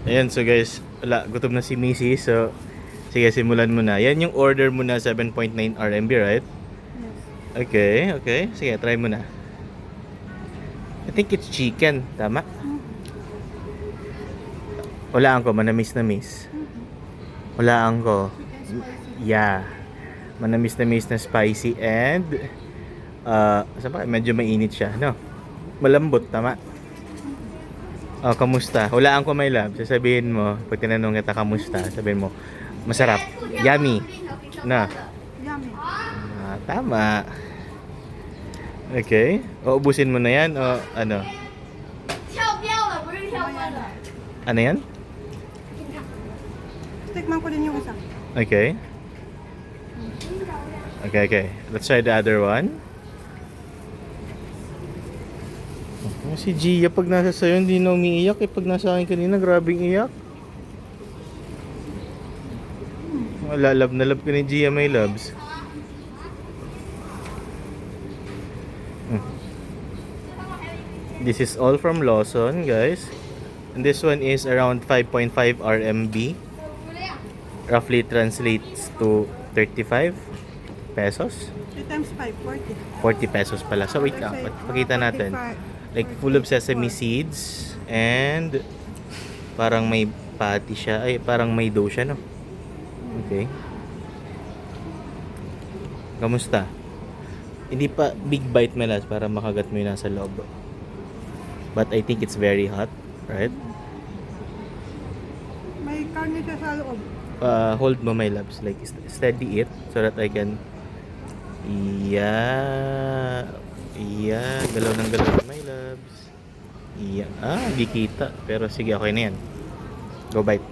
Ayan, so guys, wala, gutom na si Missy. So, sige, simulan mo na. Yan yung order mo na 7.9 RMB, right? Yes. Okay, okay. Sige, try mo na. I think it's chicken. Tama? Walaan ko, manamis na miss. Walaan ko. Chicken spicy. Yeah. Manamis na spicy and saan ba? Medyo mainit siya, no? Malambot, tama? Oh, kamusta? Hulaan ko, my love. Sasabihin mo, pag tinanong kita kamusta, sabihin mo, masarap. Yummy. Na. Yummy. Tama. Okay. O, ubusin mo na yan o ano? 跳标了，不是跳过的。 Ano yan? Tikman ko din yung isa. Okay. Okay, okay. Let's try the other one. Oh, si Gia pag nasa sayo hindi na umiiyak eh. Pag nasa akin kanina grabing iyak. Lalab na love ko ni Gia, my loves. This is all from Lawson, guys. And this one is around 5.5 RMB. Roughly translates to 35 pesos. 3 times 5, 40. 40 pesos pala. So wait lang, pakita natin. Like full of sesame seeds and parang may patty siya. Ay, parang may dough siya, no? Okay. Kamusta? Hindi pa big bite melas para makagat mo yung nasa loob. But I think it's very hot, right? May karne siya sa loob. Hold mo, my loves. Like steady it so that I can galaw ng galaw, my loves. Hindi kita. Pero sige, okay na yan. Go bite.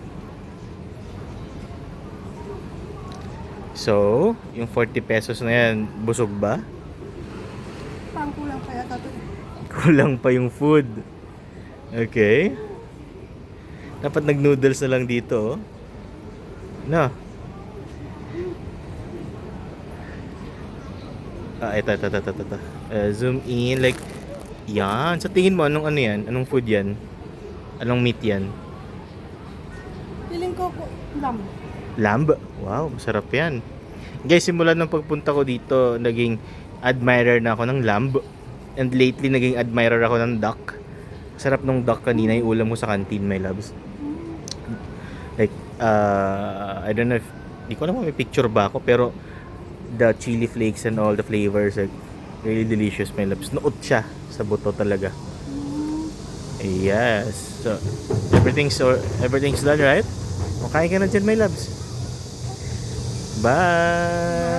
So, yung 40 pesos na yan, busog ba? Pang kulang kaya tato. Kulang pa yung food. Okay. Dapat nag-noodles na lang dito, oh. No. Ito. Zoom in. Like, yan. Sa tingin mo, anong ano yan? Anong food yan? Anong meat yan? Feeling ko lamb. Lamb? Wow, masarap yan. Guys, simula ng pagpunta ko dito, naging admirer na ako ng lamb. And lately, naging admirer ako ng duck. Sarap nung duck kanina, yung ulam ko sa canteen, my loves. Like, I don't know if, di ko alam kung may picture ba ako, pero the chili flakes and all the flavors are really delicious, my loves. Nuot siya sa buto talaga. Yes. So, everything's done, right? O, kain ka na dyan, my loves. Bye!